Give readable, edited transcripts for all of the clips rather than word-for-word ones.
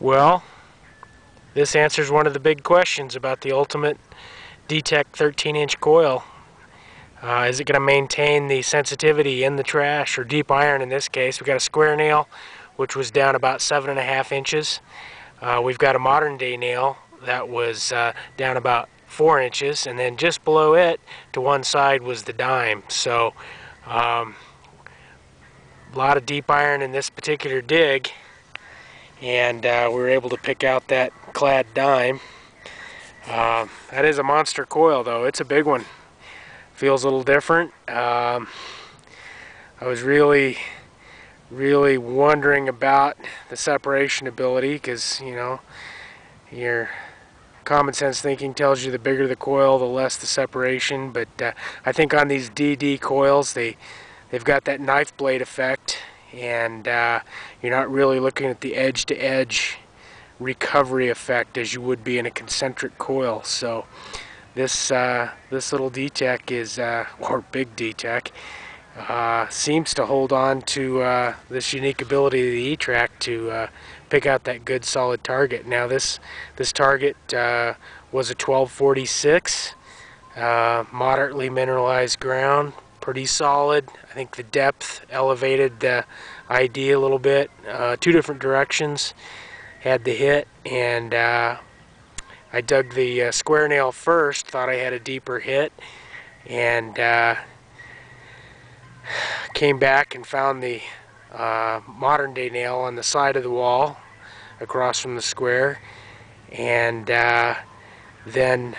Well, this answers one of the big questions about the ultimate Detech 13-inch coil. Is it going to maintain the sensitivity in the trash, or deep iron in this case? We've got a square nail, which was down about 7.5 inches. We've got a modern day nail that was down about 4 inches, and then just below it to one side was the dime. So a lot of deep iron in this particular dig, and we were able to pick out that clad dime. That is a monster coil, though. It's a big one. Feels a little different. I was really wondering about the separation ability, because, you know, your common sense thinking tells you the bigger the coil, the less the separation. But I think on these DD coils, they've got that knife blade effect, and you're not really looking at the edge-to-edge recovery effect as you would be in a concentric coil. So this little Detech is, or big Detech, seems to hold on to this unique ability of the E-Track to pick out that good solid target. Now this target was a 1246, moderately mineralized ground, pretty solid. I think the depth elevated the ID a little bit. Two different directions had the hit, and I dug the square nail first, thought I had a deeper hit, and came back and found the modern day nail on the side of the wall across from the square, and then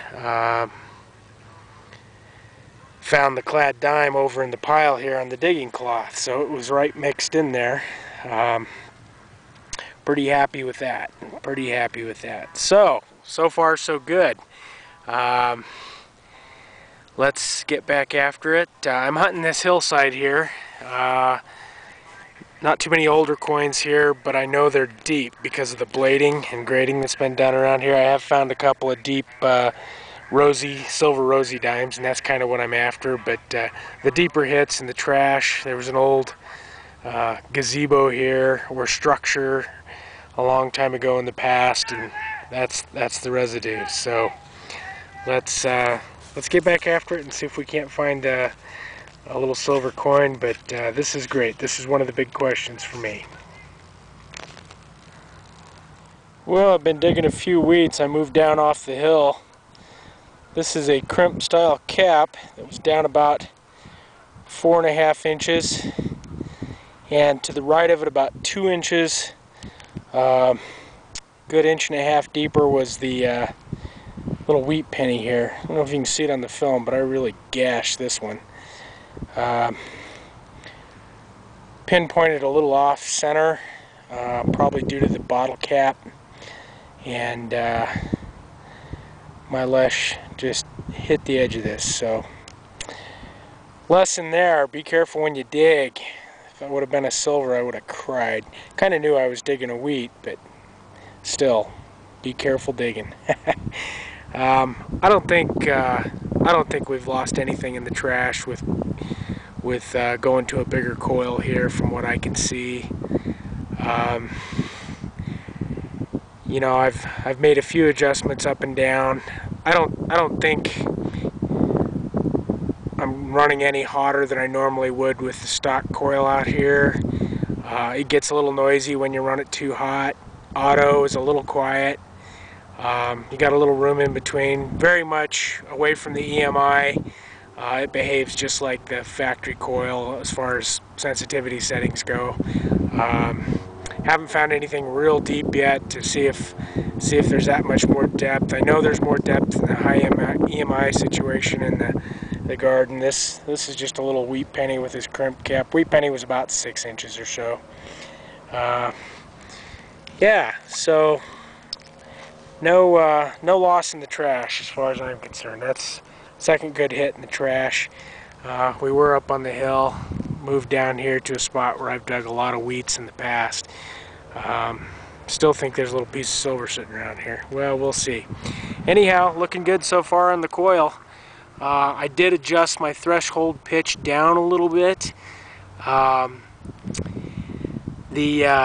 found the clad dime over in the pile here on the digging cloth. So it was right mixed in there. Pretty happy with that. Pretty happy with that. So far so good. Let's get back after it. I'm hunting this hillside here. Not too many older coins here, but I know they're deep because of the blading and grading that's been done around here. I have found a couple of deep silver rosy dimes, and that's kind of what I'm after. But the deeper hits in the trash, there was an old gazebo here, or structure, a long time ago in the past, and that's the residue. So let's get back after it and see if we can't find a little silver coin. But this is great. This is one of the big questions for me. Well, I've been digging a few weeds. I moved down off the hill. This is a crimp style cap that was down about 4.5 inches, and to the right of it about 2 inches. Good 1.5 inches deeper was the little wheat penny here. I don't know if you can see it on the film, but I really gashed this one. Pinpointed a little off center, probably due to the bottle cap, and my lash just hit the edge of this. So lesson there, be careful when you dig. If it would have been a silver, I would have cried. Kind of knew I was digging a wheat, but still, be careful digging. I don't think we've lost anything in the trash with going to a bigger coil here, from what I can see. You know, I've made a few adjustments up and down. I don't think I'm running any hotter than I normally would with the stock coil out here. It gets a little noisy when you run it too hot. Auto is a little quiet. You got a little room in between. Very much away from the EMI. It behaves just like the factory coil as far as sensitivity settings go. Haven't found anything real deep yet to see if there's that much more depth. I know there's more depth in the high EMI situation in the garden. This is just a little wheat penny with his crimp cap. Wheat penny was about 6 inches or so. Yeah, so no loss in the trash as far as I'm concerned. That's second good hit in the trash. We were up on the hill, moved down here to a spot where I've dug a lot of wheats in the past. Still think there's a little piece of silver sitting around here. Well, we'll see. Anyhow, looking good so far on the coil. I did adjust my threshold pitch down a little bit. The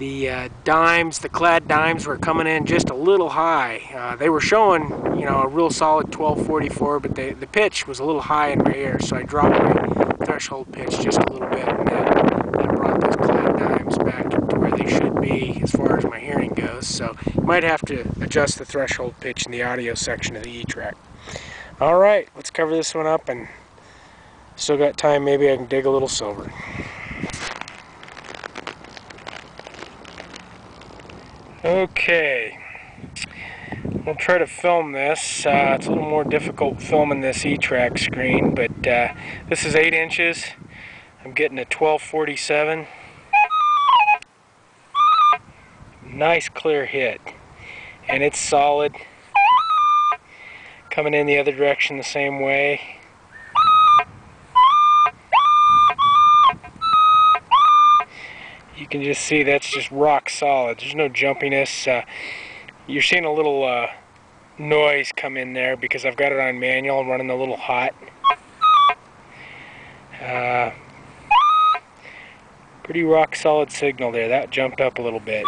the dimes, the clad dimes were coming in just a little high. They were showing, you know, a real solid 1244, but the pitch was a little high in my ear, so I dropped my threshold pitch just a little bit, and that brought those clad dimes back to where they should be as far as my hearing goes. So you might have to adjust the threshold pitch in the audio section of the E-Track. All right, let's cover this one up, and still got time. Maybe I can dig a little silver. Okay, we'll try to film this. It's a little more difficult filming this E-Track screen, but this is 8 inches. I'm getting a 1247. Nice clear hit, and it's solid. Coming in the other direction the same way. You can just see that's just rock solid. There's no jumpiness. You're seeing a little noise come in there because I've got it on manual and running a little hot. Pretty rock solid signal there. That jumped up a little bit.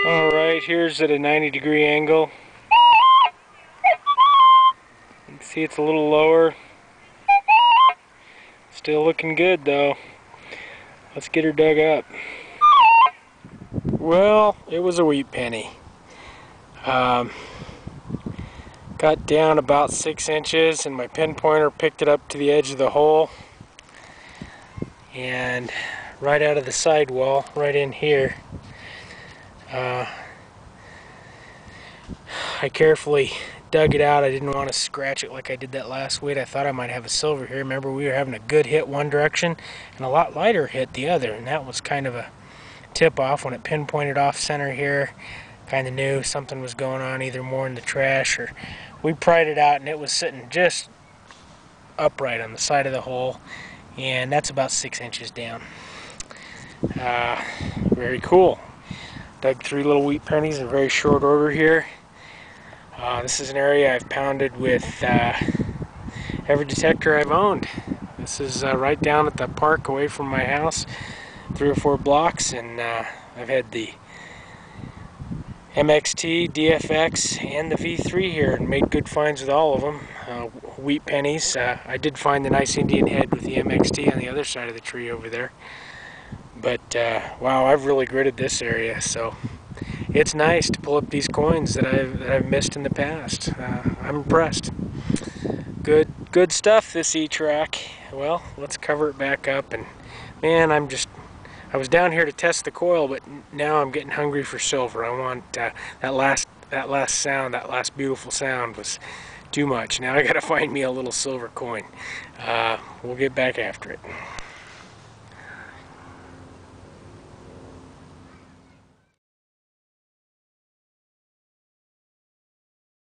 Alright, here's at a 90-degree angle. You can see it's a little lower. Still looking good though. Let's get her dug up. Well, it was a wheat penny. Got down about 6 inches and my pinpointer picked it up to the edge of the hole. And right out of the sidewall, right in here, I carefully dug it out. I didn't want to scratch it like I did that last weight. I thought I might have a silver here. Remember, we were having a good hit one direction and a lot lighter hit the other, and that was kind of a tip off when it pinpointed off center here. Kind of knew something was going on, either more in the trash or we pried it out and it was sitting just upright on the side of the hole, and that's about 6 inches down. Very cool. Dug 3 little wheat pennies in very short order here. This is an area I've pounded with every detector I've owned. This is right down at the park away from my house, 3 or 4 blocks, and I've had the MXT, DFX, and the V3 here and made good finds with all of them. Wheat pennies. I did find the nice Indian head with the MXT on the other side of the tree over there. But wow, I've really gritted this area, so it's nice to pull up these coins that I've missed in the past. I'm impressed. Good stuff, this E-Track. Well, let's cover it back up, and man, I was down here to test the coil, but now I'm getting hungry for silver. I want that last sound, that last beautiful sound was too much. Now I gotta find me a little silver coin. We'll get back after it.